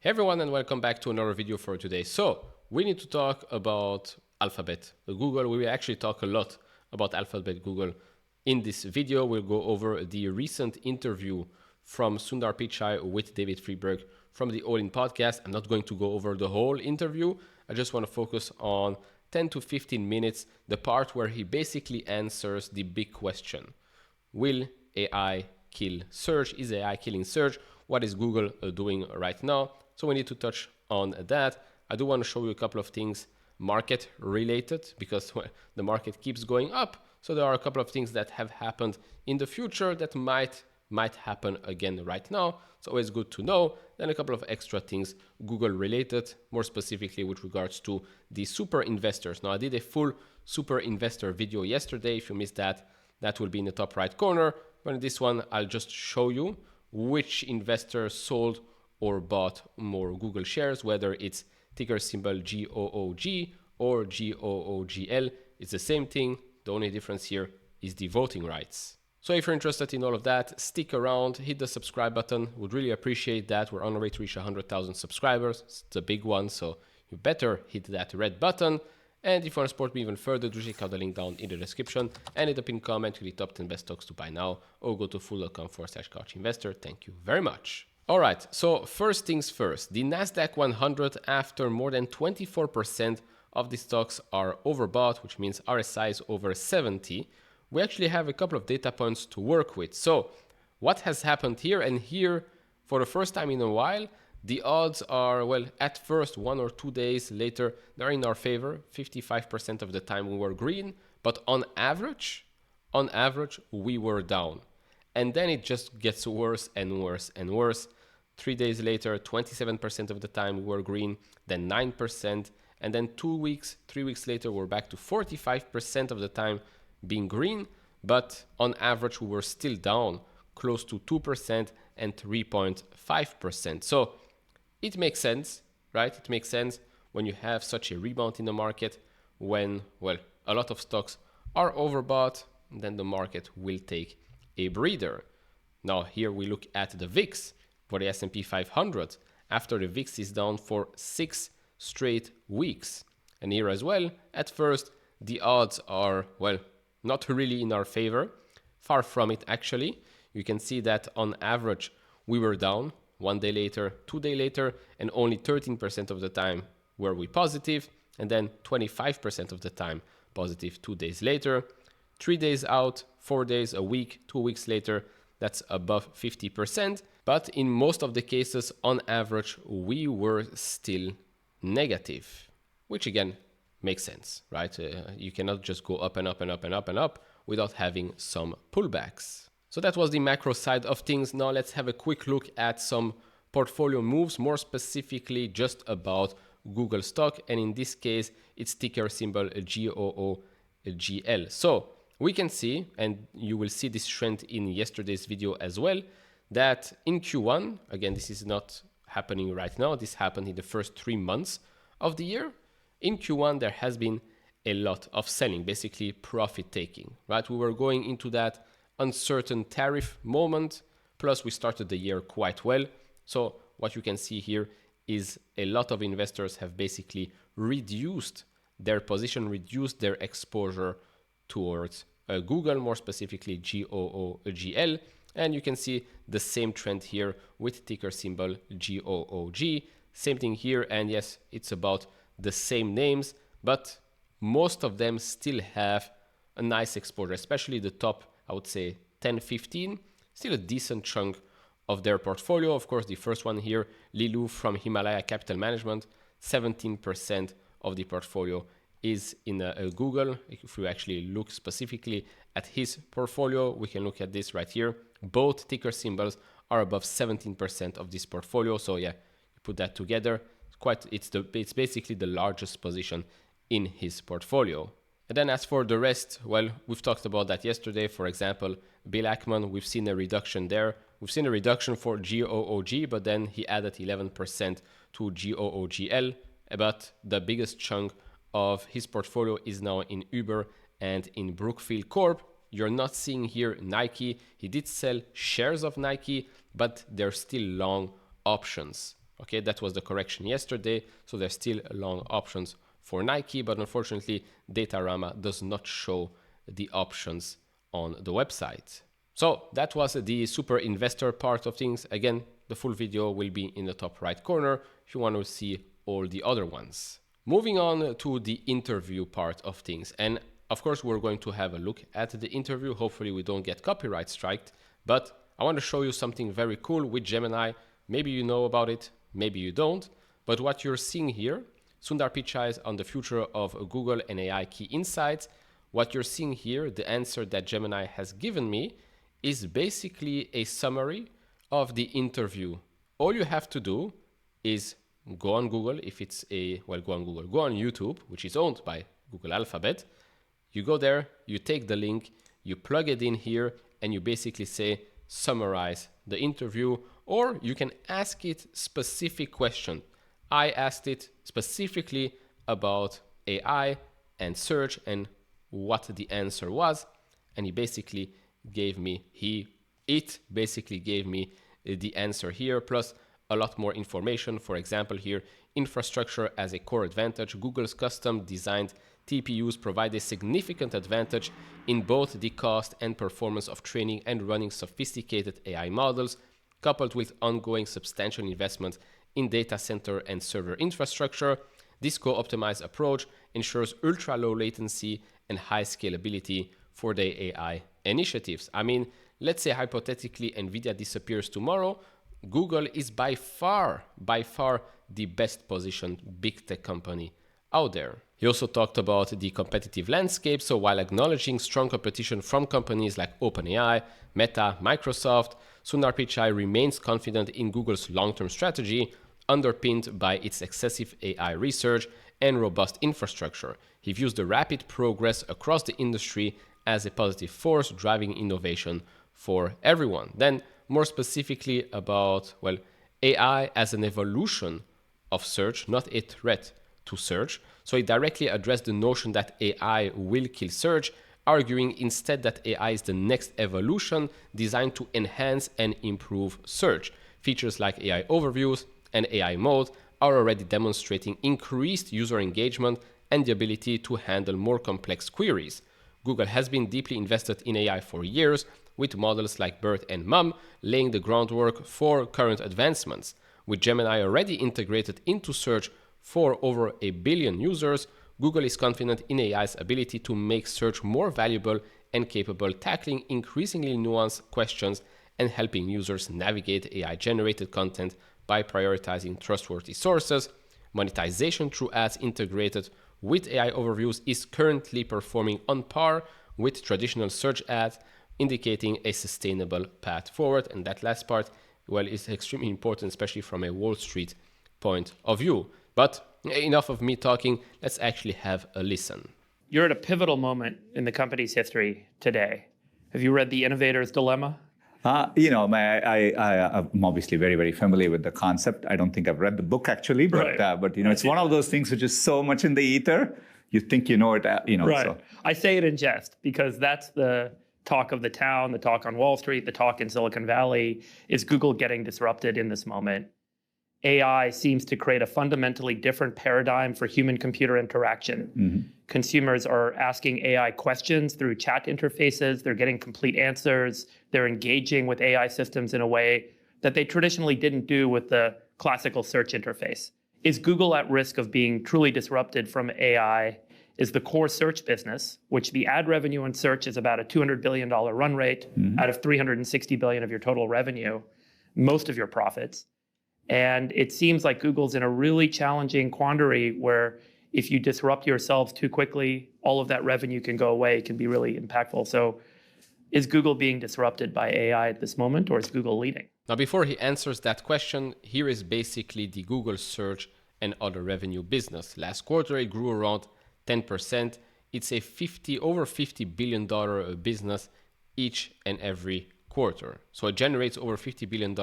Hey everyone, and welcome back to another video for today. So we need to talk about Alphabet Google. We will actually talk a lot about Alphabet Google in this video. We'll go over the recent interview from Sundar Pichai with David Friedberg from the All In podcast. I'm not going to go over the whole interview. I just want to focus on 10 to 15 minutes, the part where he basically answers the big question. Will AI kill search? Is AI killing search? What is Google doing right now? So we need to touch on that. I do want to show you a couple of things market related because the market keeps going up. So there are a couple of things that have happened in the future that might happen again right now. It's always good to know. Then a couple of extra things Google related, more specifically with regards to the super investors. Now I did a full super investor video yesterday. If you missed that, that will be in the top right corner. But in this one, I'll just show you which investor sold or bought more Google shares, whether it's ticker symbol GOOG or GOOGL. It's the same thing. The only difference here is the voting rights. So if you're interested in all of that, stick around, hit the subscribe button. Would really appreciate that. We're on our way to reach 100,000 subscribers. It's a big one, so you better hit that red button. And if you want to support me even further, do check out the link down in the description and in the pinned comment to the top 10 best stocks to buy now, or go to fool.com/couchinvestor. Thank you very much. All right, so first things first, the NASDAQ 100, after more than 24% of the stocks are overbought, which means RSI is over 70, we actually have a couple of data points to work with. So what has happened here? And here, for the first time in a while, the odds are, well, at first, 1 or 2 days later, they're in our favor. 55% of the time we were green, but on average, we were down. And then it just gets worse and worse and worse. 3 days later, 27% of the time we were green, then 9%. And then 3 weeks later, we're back to 45% of the time being green. But on average, we were still down close to 2% and 3.5%. So it makes sense, right? It makes sense when you have such a rebound in the market, when, well, a lot of stocks are overbought, then the market will take a breather. Now here we look at the VIX for the S&P 500 after the VIX is down for 6 straight weeks. And here as well, at first, the odds are, well, not really in our favor. Far from it, actually. You can see that on average, we were down 1 day later, 2 days later, and only 13% of the time were we positive, and then 25% of the time positive 2 days later. 3 days out, 4 days, a week, 2 weeks later, that's above 50%. But in most of the cases, on average, we were still negative, which again makes sense, right? You cannot just go up and up and up and up and up without having some pullbacks. So that was the macro side of things. Now let's have a quick look at some portfolio moves, more specifically just about Google stock. And in this case, it's ticker symbol GOOGL. So we can see, and you will see this trend in yesterday's video as well, that in Q1, again, this is not happening right now. This happened in the first 3 months of the year. In Q1, there has been a lot of selling, basically profit taking, right? We were going into that uncertain tariff moment, plus we started the year quite well. So what you can see here is a lot of investors have basically reduced their position, reduced their exposure towards Google, more specifically GOOGL. And you can see the same trend here with ticker symbol GOOG. Same thing here, and yes, it's about the same names, but most of them still have a nice exposure, especially the top, I would say 10, 15, still a decent chunk of their portfolio. Of course, the first one here, Lilu from Himalaya Capital Management, 17% of the portfolio is in Google. If we actually look specifically at his portfolio, we can look at this right here. Both ticker symbols are above 17% of this portfolio. So yeah, you put that together, it's basically the largest position in his portfolio. And then as for the rest, well, we've talked about that yesterday. For example, Bill Ackman, we've seen a reduction there. We've seen a reduction for GOOG, but then he added 11% to GOOGL. But the biggest chunk of his portfolio is now in Uber and in Brookfield Corp. You're not seeing here Nike. He did sell shares of Nike, but they're still long options. Okay, that was the correction yesterday. So there's still long options for Nike, but unfortunately, Datarama does not show the options on the website. So that was the super investor part of things. Again, the full video will be in the top right corner if you want to see all the other ones. Moving on to the interview part of things. And of course, we're going to have a look at the interview. Hopefully we don't get copyright striked, but I want to show you something very cool with Gemini. Maybe you know about it, maybe you don't, but what you're seeing here, Sundar Pichai on the future of Google and AI key insights. What you're seeing here, the answer that Gemini has given me, is basically a summary of the interview. All you have to do is go on Google. If it's go on Google, go on YouTube, which is owned by Google Alphabet. You go there, you take the link, you plug it in here, and you basically say, summarize the interview, or you can ask it specific question. I asked it specifically about AI and search and what the answer was, and it basically gave me the answer here, plus a lot more information. For example, here, infrastructure as a core advantage. Google's custom designed TPUs provide a significant advantage in both the cost and performance of training and running sophisticated AI models, coupled with ongoing substantial investment in data center and server infrastructure. This co-optimized approach ensures ultra-low latency and high scalability for the AI initiatives. I mean, let's say hypothetically NVIDIA disappears tomorrow. Google is by far the best positioned big tech company out there. He also talked about the competitive landscape. So while acknowledging strong competition from companies like OpenAI, Meta, Microsoft, Sundar Pichai remains confident in Google's long-term strategy, underpinned by its excessive AI research and robust infrastructure. He views the rapid progress across the industry as a positive force driving innovation for everyone. Then more specifically about, AI as an evolution of search, not a threat to search. So he directly addressed the notion that AI will kill search, arguing instead that AI is the next evolution designed to enhance and improve search. Features like AI overviews and AI mode are already demonstrating increased user engagement and the ability to handle more complex queries. Google has been deeply invested in AI for years, with models like BERT and MUM laying the groundwork for current advancements. With Gemini already integrated into search for over 1 billion users, Google is confident in AI's ability to make search more valuable and capable, tackling increasingly nuanced questions and helping users navigate AI-generated content by prioritizing trustworthy sources. Monetization through ads integrated with AI overviews is currently performing on par with traditional search ads, indicating a sustainable path forward. And that last part, is extremely important, especially from a Wall Street point of view. But enough of me talking, let's actually have a listen. You're at a pivotal moment in the company's history today. Have you read The Innovators Dilemma? I'm obviously very, very familiar with the concept. I don't think I've read the book actually, but it's one of those things which is so much in the ether. You think you know it, Right. So. I say it in jest because that's the talk of the town, the talk on Wall Street, the talk in Silicon Valley. Is Google getting disrupted in this moment? AI seems to create a fundamentally different paradigm for human-computer interaction. Mm-hmm. Consumers are asking AI questions through chat interfaces. They're getting complete answers. They're engaging with AI systems in a way that they traditionally didn't do with the classical search interface. Is Google at risk of being truly disrupted from AI? Is the core search business, which the ad revenue in search is about a $200 billion run rate out of $360 billion of your total revenue, most of your profits. And it seems like Google's in a really challenging quandary where if you disrupt yourselves too quickly, all of that revenue can go away. It can be really impactful. So is Google being disrupted by AI at this moment, or is Google leading? Now, before he answers that question, here is basically the Google search and other revenue business. Last quarter, it grew around 10%. It's a over $50 billion business each and every quarter. So it generates over $50 billion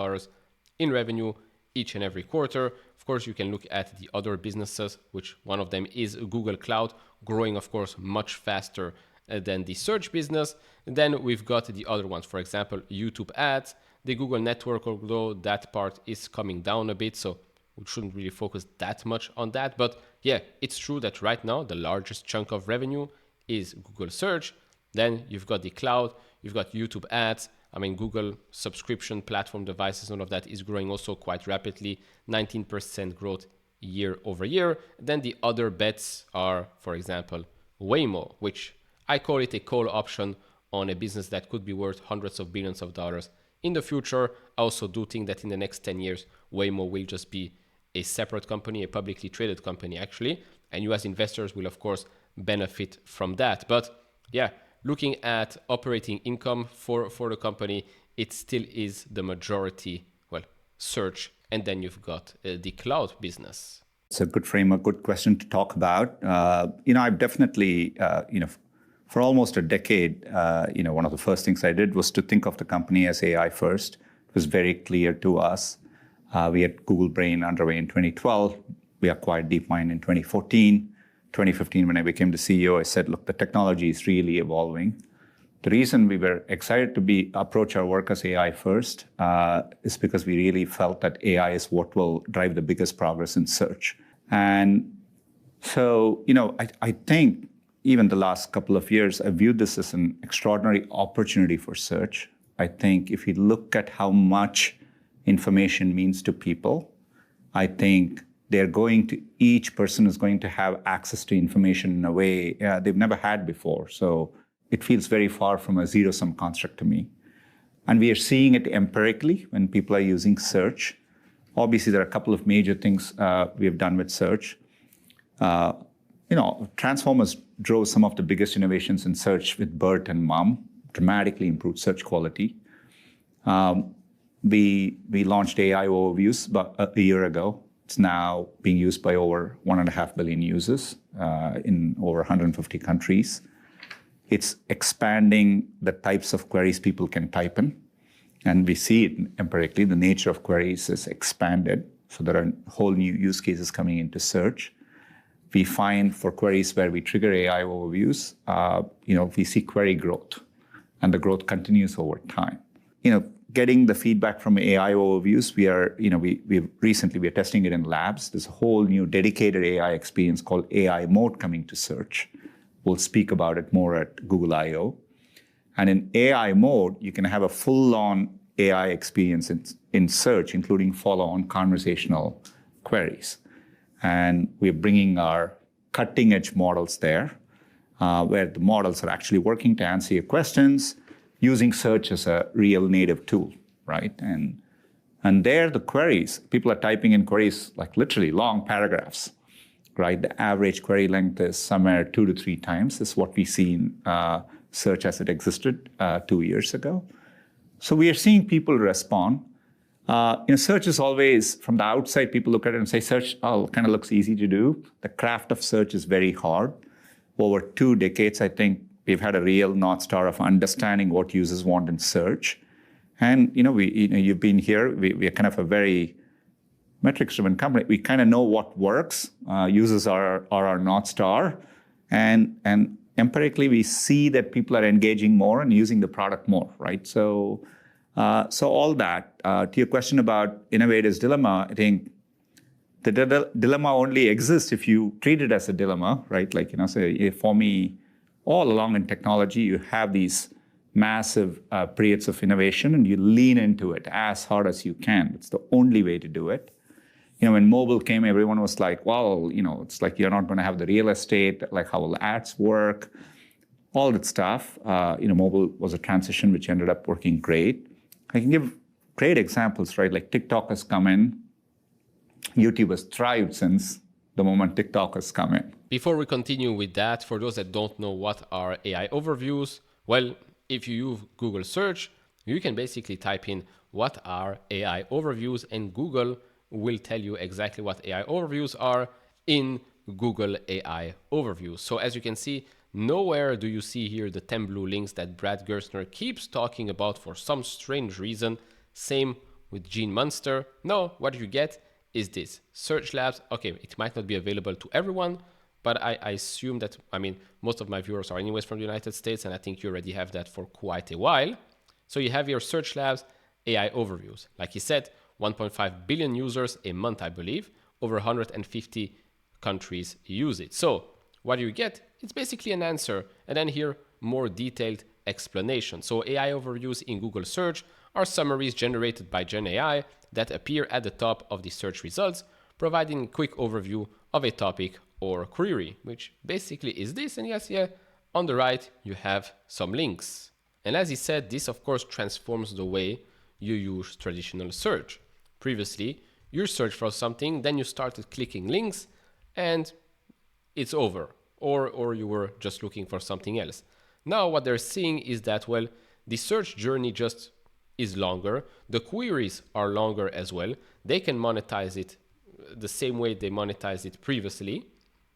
in revenue each and every quarter. Of course, you can look at the other businesses, which one of them is Google Cloud, growing, of course, much faster than the search business. Then we've got the other ones, for example, YouTube ads, the Google network, although that part is coming down a bit. So we shouldn't really focus that much on that. But yeah, it's true that right now the largest chunk of revenue is Google search. Then you've got the cloud, you've got YouTube ads. I mean, Google subscription platform devices, all of that is growing also quite rapidly, 19% growth year over year. Then the other bets are, for example, Waymo, which I call it a call option on a business that could be worth hundreds of billions of dollars in the future. I also do think that in the next 10 years, Waymo will just be a separate company, a publicly traded company actually. And you as investors will of course benefit from that. But yeah, looking at operating income for the company, it still is the majority, well, search. And then you've got the cloud business. It's a good framework, good question to talk about. I've definitely, for almost a decade, one of the first things I did was to think of the company as AI first. It was very clear to us. We had Google Brain underway in 2012. We acquired DeepMind in 2014. 2015, when I became the CEO, I said, look, the technology is really evolving. The reason we were excited to approach our work as AI first is because we really felt that AI is what will drive the biggest progress in search. And so, I think even the last couple of years, I viewed this as an extraordinary opportunity for search. I think if you look at how much information means to people, I think each person is going to have access to information in a way they've never had before. So it feels very far from a zero-sum construct to me. And we are seeing it empirically when people are using search. Obviously, there are a couple of major things we have done with search. Transformers drove some of the biggest innovations in search with BERT and MUM, dramatically improved search quality. We launched AI overviews about a year ago. It's now being used by over 1.5 billion users in over 150 countries. It's expanding the types of queries people can type in. And we see it empirically. The nature of queries is expanded. So there are whole new use cases coming into search. We find for queries where we trigger AI overviews, we see query growth. And the growth continues over time. Getting the feedback from AI overviews, we are testing it in labs. There's a whole new dedicated AI experience called AI Mode coming to search. We'll speak about it more at Google I/O. And in AI Mode, you can have a full-on AI experience in search, including follow-on conversational queries. And we're bringing our cutting-edge models there, where the models are actually working to answer your questions, using search as a real native tool, right? And there, the queries, people are typing in queries like literally long paragraphs, right? The average query length is somewhere 2 to 3 times. This is what we see in search as it existed 2 years ago. So we are seeing people respond. Search is always, from the outside, people look at it and say, search kind of looks easy to do. The craft of search is very hard. Over 2 decades, I think, we've had a real North Star of understanding what users want in search. And, you've been here. We are kind of a very metrics-driven company. We kind of know what works. Users are our North Star. And empirically, we see that people are engaging more and using the product more, right? So all that. To your question about Innovators Dilemma, I think the dilemma only exists if you treat it as a dilemma, right? For me, all along in technology, you have these massive periods of innovation and you lean into it as hard as you can. It's the only way to do it. When mobile came, everyone was like, well, it's like you're not going to have the real estate, like how will ads work, all that stuff. Mobile was a transition which ended up working great. I can give great examples, right? Like TikTok has come in. YouTube has thrived since the moment TikTok has come in. Before we continue with that, for those that don't know what are AI overviews, well, if you use Google search, you can basically type in what are AI overviews and Google will tell you exactly what AI overviews are in Google AI overviews. So as you can see, nowhere do you see here the 10 blue links that Brad Gerstner keeps talking about for some strange reason. Same with Gene Munster. No, what you get is this search labs. Okay, it might not be available to everyone, but I assume that, most of my viewers are anyways from the United States, and I think you already have that for quite a while. So you have your search labs, AI overviews. Like he said, 1.5 billion users a month, I believe. Over 150 countries use it. So what do you get? It's basically an answer. And then here, more detailed explanation. So AI overviews in Google search are summaries generated by Gen AI that appear at the top of the search results, providing a quick overview of a topic or query, which basically is this. And yes, on the right, you have some links. And as he said, this of course transforms the way you use traditional search. Previously, you search for something, then you started clicking links and it's over. Or you were just looking for something else. Now what they're seeing is that, well, the search journey just is longer. The queries are longer as well. They can monetize it the same way they monetized it previously.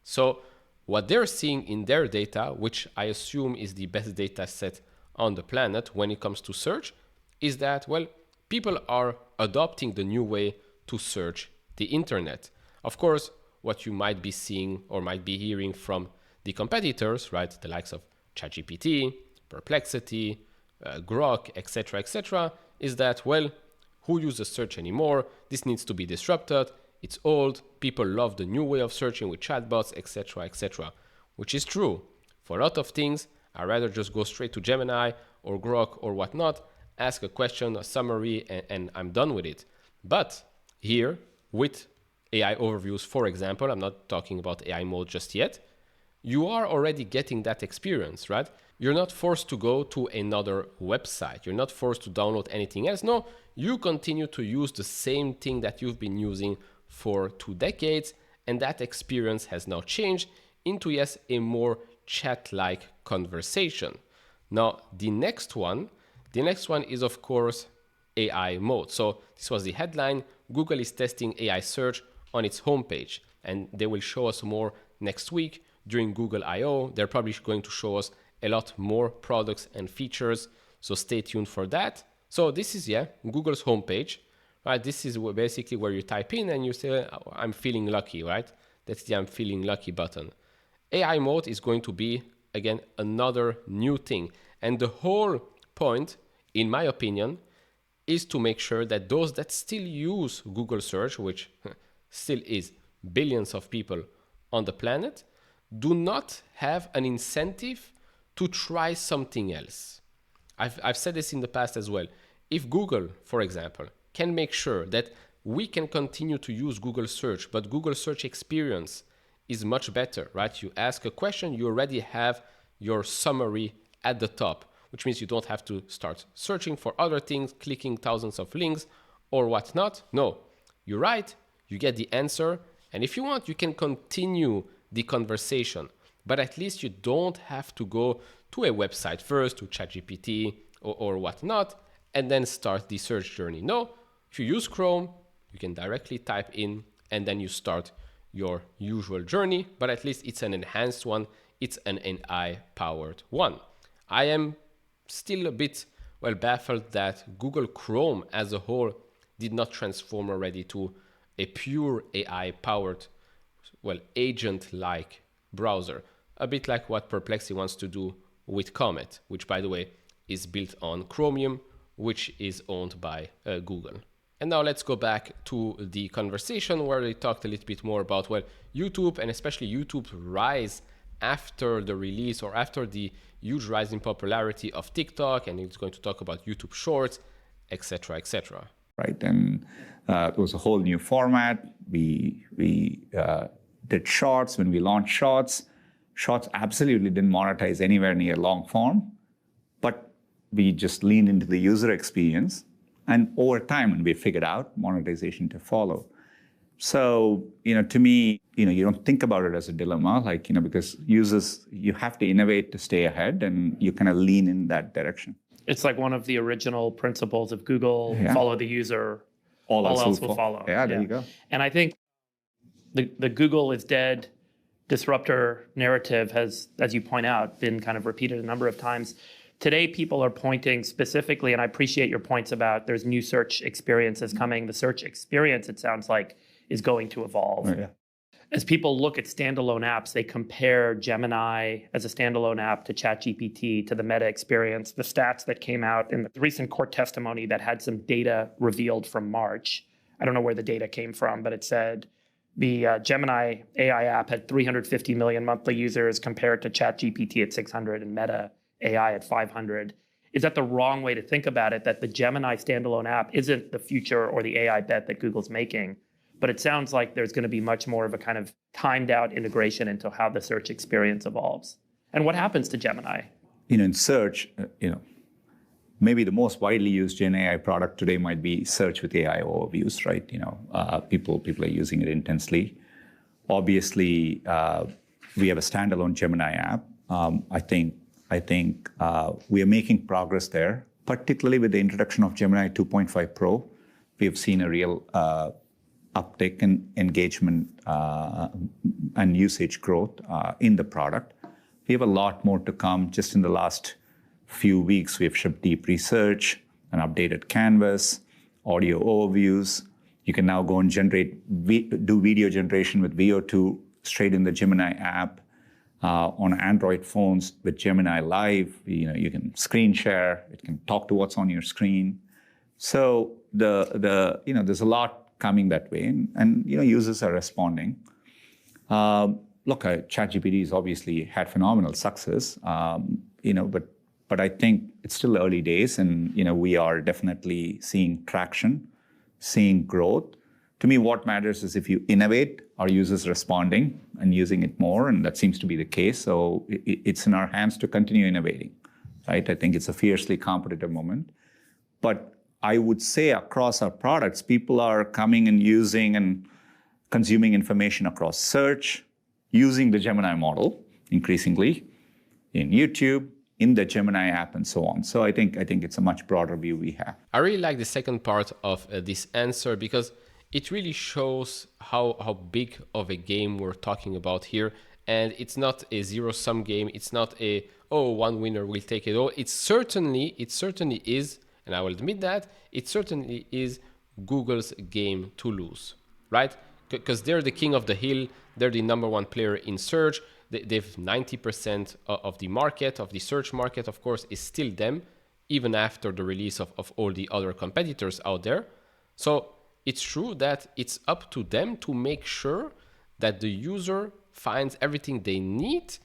So what they're seeing in their data, which I assume is the best data set on the planet when it comes to search, is that, well, people are adopting the new way to search the internet. Of course, what you might be seeing or might be hearing from the competitors, right, the likes of ChatGPT, Perplexity, Grok, etc., is that, well, who uses search anymore? This needs to be disrupted. It's old. People love the new way of searching with chatbots, etc., which is true. For a lot of things, I'd rather just go straight to Gemini or Grok or whatnot, ask a question, a summary, and I'm done with it. But here, with AI overviews, for example, I'm not talking about AI mode just yet, you are already getting that experience, right? You're not forced to go to another website. You're not forced to download anything else. No, you continue to use the same thing that you've been using for 2 decades, and that experience has now changed into, yes, a more chat-like conversation. Now, the next one is, of course, AI mode. So this was the headline. Google is testing AI search on its homepage, and they will show us more next week during Google I/O. They're probably going to show us a lot more products and features, so stay tuned for that. So this is, Google's homepage, right? This is basically where you type in and you say, oh, I'm feeling lucky, right? That's the I'm feeling lucky button. AI mode is going to be, again, another new thing. And the whole point, in my opinion, is to make sure that those that still use Google search, which still is billions of people on the planet, do not have an incentive to try something else. I've said this in the past as well. If Google, for example, can make sure that we can continue to use Google search, but Google search experience is much better, right? You ask a question, you already have your summary at the top, which means you don't have to start searching for other things, clicking thousands of links or whatnot. No, you write, you get the answer, and if you want, you can continue the conversation, but at least you don't have to go to a website first, to ChatGPT or whatnot, and then start the search journey. No, if you use Chrome, you can directly type in and then you start your usual journey, but at least it's an enhanced one. It's an AI-powered one. I am still a bit, baffled that Google Chrome as a whole did not transform already to a pure AI-powered, agent-like browser. A bit like what Perplexity wants to do with Comet, which, by the way, is built on Chromium, which is owned by Google. And now let's go back to the conversation where they talked a little bit more about, YouTube, and especially YouTube's rise after the release or after the huge rise in popularity of TikTok, and it's going to talk about YouTube Shorts, etc., etc. Right, and it was a whole new format. We did Shorts when we launched Shorts. Shorts absolutely didn't monetize anywhere near long form, but we just leaned into the user experience, and over time, and we figured out monetization to follow. So, to me, you don't think about it as a dilemma, because users, you have to innovate to stay ahead, and you kind of lean in that direction. It's like one of the original principles of Google, follow the user, all else will follow. Yeah, there you go. And I think the Google is dead disruptor narrative has, as you point out, been kind of repeated a number of times. Today, people are pointing specifically, and I appreciate your points about there's new search experiences coming. The search experience, it sounds like, is going to evolve. Oh, yeah. As people look at standalone apps, they compare Gemini as a standalone app to ChatGPT, to the Meta experience. The stats that came out in the recent court testimony that had some data revealed from March I don't know where the data came from, but it said the Gemini AI app had 350 million monthly users compared to ChatGPT at 600 and Meta AI at 500. Is that the wrong way to think about it, that the Gemini standalone app isn't the future or the AI bet that Google's making? But it sounds like there's going to be much more of a kind of timed out integration into how the search experience evolves. And what happens to Gemini? In search, maybe the most widely used Gen AI product today might be search with AI overviews, right? People are using it intensely. Obviously, we have a standalone Gemini app. I think we are making progress there, particularly with the introduction of Gemini 2.5 Pro. We have seen a real uptick in engagement and usage growth in the product. We have a lot more to come. Just in the last few weeks, we have shipped deep research, an updated canvas, audio overviews. You can now go and do video generation with VO2 straight in the Gemini app. On Android phones with Gemini Live, you can screen share. It can talk to what's on your screen. So there's a lot coming that way, and users are responding. Look, ChatGPT has obviously had phenomenal success, but I think it's still early days, and we are definitely seeing traction, seeing growth. To me, what matters is if you innovate, are users responding and using it more? And that seems to be the case. So it's in our hands to continue innovating, right? I think it's a fiercely competitive moment. But I would say across our products, people are coming and using and consuming information across search, using the Gemini model increasingly in YouTube, in the Gemini app, and so on. So I think it's a much broader view we have. I really like the second part of this answer because it really shows how big of a game we're talking about here. And it's not a zero-sum game. It's not one winner will take it all. It certainly is, and I will admit that, it certainly is Google's game to lose, right? Because they're the king of the hill. They're the number one player in search. They've 90% of the market, of the search market, of course, is still them, even after the release of all the other competitors out there. So it's true that it's up to them to make sure that the user finds everything they need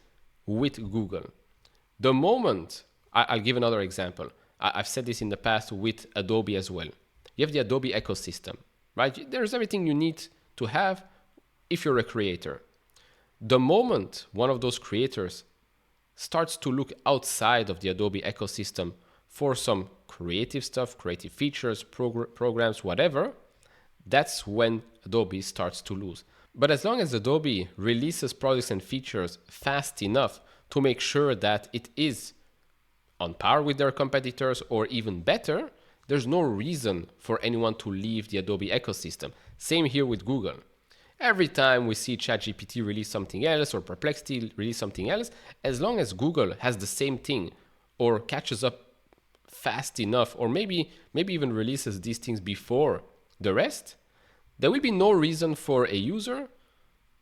with Google. The moment, I'll give another example. I've said this in the past with Adobe as well. You have the Adobe ecosystem, right? There's everything you need to have if you're a creator. The moment one of those creators starts to look outside of the Adobe ecosystem for some creative stuff, creative features, programs, whatever, that's when Adobe starts to lose. But as long as Adobe releases products and features fast enough to make sure that it is on par with their competitors or even better, there's no reason for anyone to leave the Adobe ecosystem. Same here with Google. Every time we see ChatGPT release something else or Perplexity release something else, as long as Google has the same thing or catches up fast enough, or maybe even releases these things before the rest, there will be no reason for a user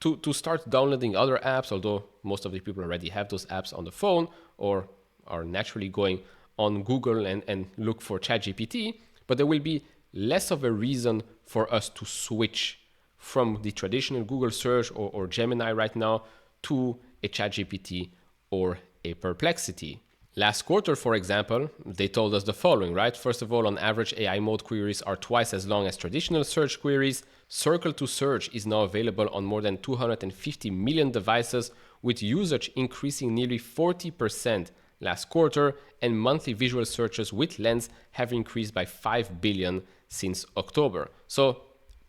to start downloading other apps, although most of the people already have those apps on the phone or are naturally going on Google and look for ChatGPT, but there will be less of a reason for us to switch from the traditional Google search or Gemini right now to a ChatGPT or a Perplexity. Last quarter, for example, they told us the following, right? First of all, on average, AI mode queries are twice as long as traditional search queries. Circle to Search is now available on more than 250 million devices, with usage increasing nearly 40% last quarter, and monthly visual searches with Lens have increased by 5 billion since October. So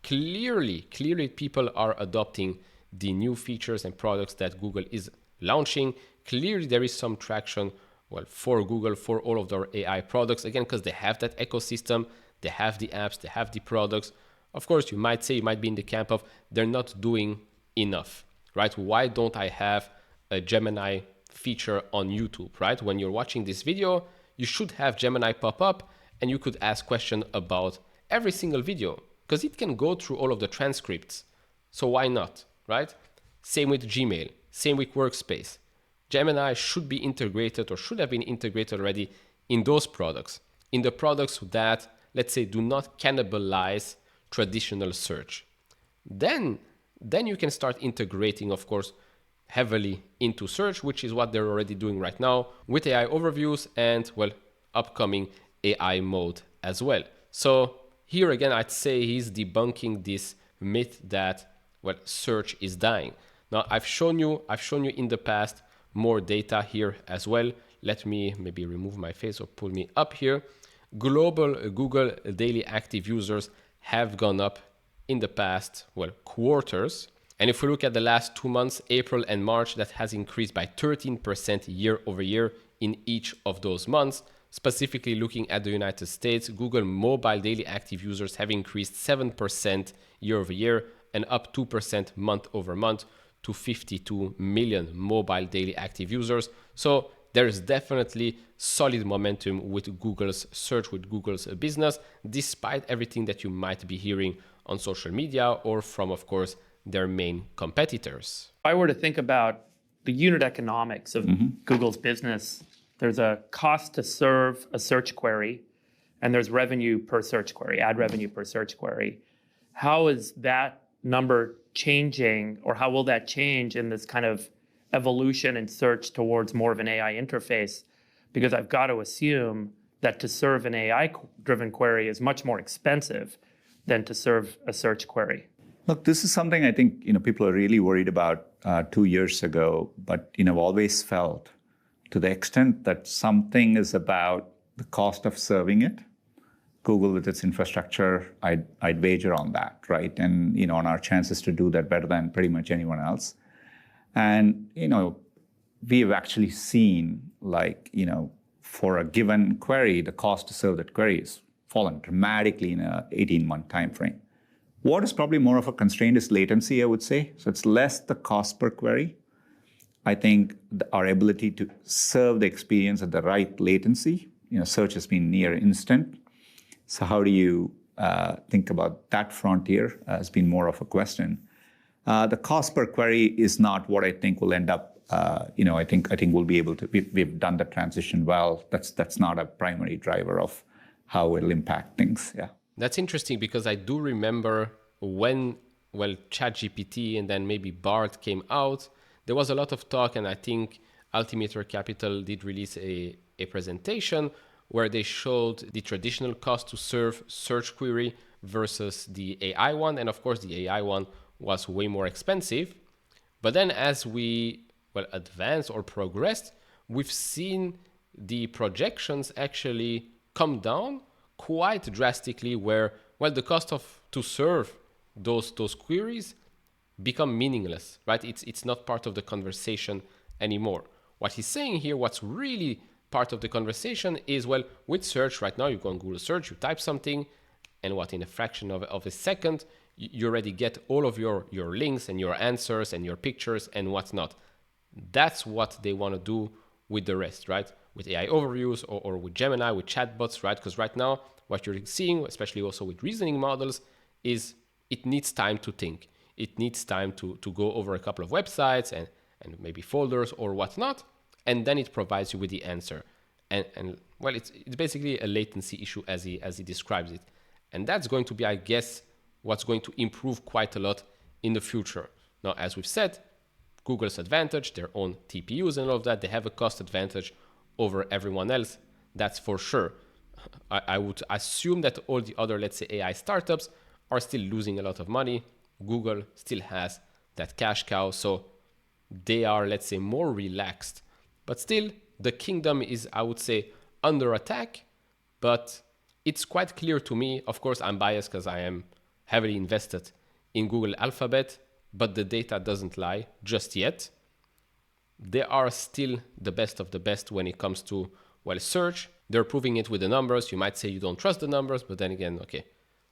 clearly people are adopting the new features and products that Google is launching. Clearly there is some traction, for Google, for all of their AI products, again, because they have that ecosystem, they have the apps, they have the products. Of course, you might be in the camp of they're not doing enough, right? Why don't I have a Gemini feature on YouTube, right? When you're watching this video, you should have Gemini pop up and you could ask questions about every single video because it can go through all of the transcripts. So why not, right? Same with Gmail, same with Workspace. Gemini should be integrated or should have been integrated already in those products, in the products that, let's say, do not cannibalize traditional search. Then you can start integrating, of course, heavily into search, which is what they're already doing right now with AI overviews and, well, upcoming AI mode as well. So here again, I'd say he's debunking this myth that, well, search is dying. Now, I've shown you in the past more data here as well. Let me maybe remove my face or pull me up here. Global Google daily active users have gone up in the past, well, quarters. And if we look at the last 2 months, April and March, that has increased by 13% year over year in each of those months. Specifically looking at the United States, Google mobile daily active users have increased 7% year over year and up 2% month over month to 52 million mobile daily active users. So there is definitely solid momentum with Google's search, with Google's business, despite everything that you might be hearing on social media or from, of course, their main competitors. If I were to think about the unit economics of Google's business, there's a cost to serve a search query, and there's revenue per search query, ad revenue per search query. How is that number changing, or how will that change in this kind of evolution in search towards more of an AI interface? Because I've got to assume that to serve an AI-driven query is much more expensive than to serve a search query. Look, this is something I think people are really worried about 2 years ago, but I've always felt to the extent that something is about the cost of serving it, Google with its infrastructure, I'd wager on that, right? And on our chances to do that better than pretty much anyone else. And we have actually seen for a given query, the cost to serve that query has fallen dramatically in an 18-month time frame. What is probably more of a constraint is latency, I would say. So it's less the cost per query. I think our ability to serve the experience at the right latency, search has been near instant. So how do you think about that frontier has been more of a question. The cost per query is not what I think will end up. I think we'll be able to. We've done the transition well. That's not a primary driver of how it'll impact things. Yeah. That's interesting because I do remember when, ChatGPT and then maybe Bard came out, there was a lot of talk, and I think Altimeter Capital did release a presentation where they showed the traditional cost to serve search query versus the AI one. And of course, the AI one was way more expensive. But then as we advanced or progressed, we've seen the projections actually come down quite drastically where, the cost to serve those queries become meaningless, right? It's not part of the conversation anymore. What he's saying here, what's really part of the conversation is, with search right now, you go on Google search, you type something, and in a fraction of a second, you already get all of your links and your answers and your pictures and what's not. That's what they want to do with the rest, right? With AI overviews or with Gemini, with chatbots, right? Because right now, what you're seeing, especially also with reasoning models, is it needs time to think. It needs time to go over a couple of websites and maybe folders or whatnot, and then it provides you with the answer. And it's basically a latency issue as he describes it. And that's going to be, I guess, what's going to improve quite a lot in the future. Now, as we've said, Google's advantage, their own TPUs and all of that, they have a cost advantage over everyone else. That's for sure. I would assume that all the other, let's say, AI startups are still losing a lot of money. Google still has that cash cow, so they are, let's say, more relaxed. But still, the kingdom is, I would say, under attack. But it's quite clear to me, of course, I'm biased because I am heavily invested in Google Alphabet, but the data doesn't lie just yet. They are still the best of the best when it comes to, search. They're proving it with the numbers. You might say you don't trust the numbers, but then again, okay,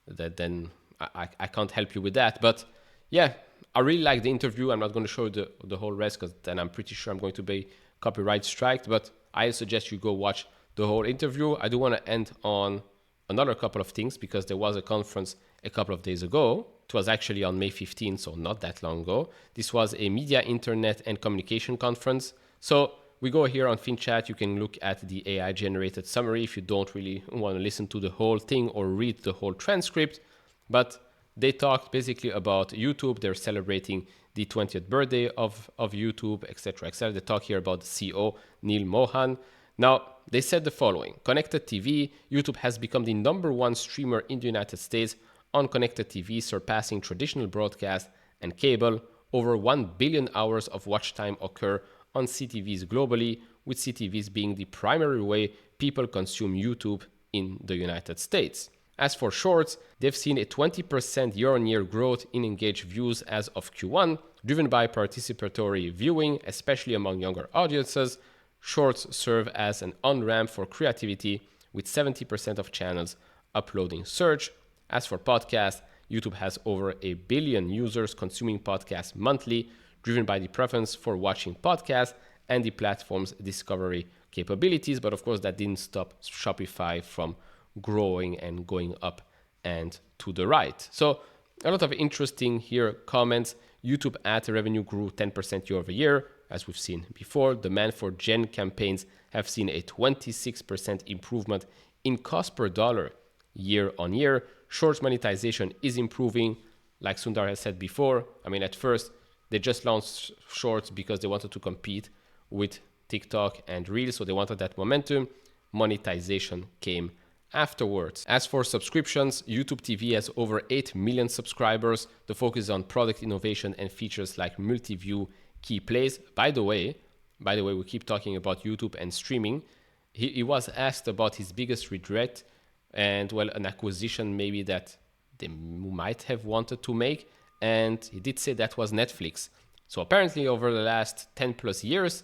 then I can't help you with that. But yeah, I really like the interview. I'm not going to show the whole rest because then I'm pretty sure I'm going to be copyright striked. But I suggest you go watch the whole interview. I do want to end on another couple of things because there was a conference a couple of days ago. It was actually on May 15th, so not that long ago. This was a media, internet, and communication conference. So we go here on FinChat. You can look at the AI-generated summary if you don't really want to listen to the whole thing or read the whole transcript. But they talked basically about YouTube. They're celebrating the 20th birthday of YouTube, etc., etc. They talk here about the CEO, Neil Mohan. Now, they said the following: Connected TV, YouTube has become the #1 streamer in the United States on Connected TV, surpassing traditional broadcast and cable. Over 1 billion hours of watch time occur on CTVs globally, with CTVs being the primary way people consume YouTube in the United States. As for Shorts, they've seen a 20% year-on-year growth in engaged views as of Q1, driven by participatory viewing, especially among younger audiences. Shorts serve as an on-ramp for creativity, with 70% of channels uploading search. As for podcasts, YouTube has over 1 billion users consuming podcasts monthly, driven by the preference for watching podcasts and the platform's discovery capabilities. But of course, that didn't stop Shopify from growing and going up and to the right. So a lot of interesting here comments. YouTube ad revenue grew 10% year over year. As we've seen before, demand for Gen campaigns have seen a 26% improvement in cost per dollar year on year. Shorts monetization is improving. Like Sundar has said before, I mean, at first they just launched Shorts because they wanted to compete with TikTok and Reels, so they wanted that momentum. Monetization came afterwards. As for subscriptions, YouTube TV has over 8 million subscribers. The focus is on product innovation and features like multi-view key plays. By the way, we keep talking about YouTube and streaming. He was asked about his biggest regret and, well, an acquisition maybe that they might have wanted to make. And he did say that was Netflix. So apparently over the last 10 plus years,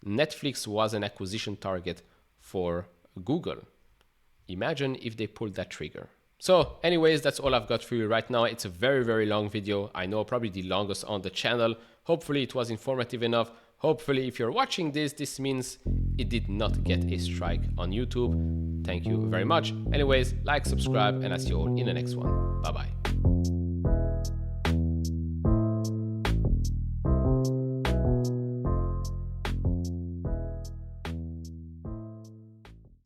Netflix was an acquisition target for Google. Imagine if they pulled that trigger. So anyways, that's all I've got for you right now. It's a very, very long video. I know, probably the longest on the channel. Hopefully it was informative enough. Hopefully if you're watching this means it did not get a strike on YouTube. Thank you very much. Anyways, like, subscribe, and I'll see you all in the next one. Bye-bye.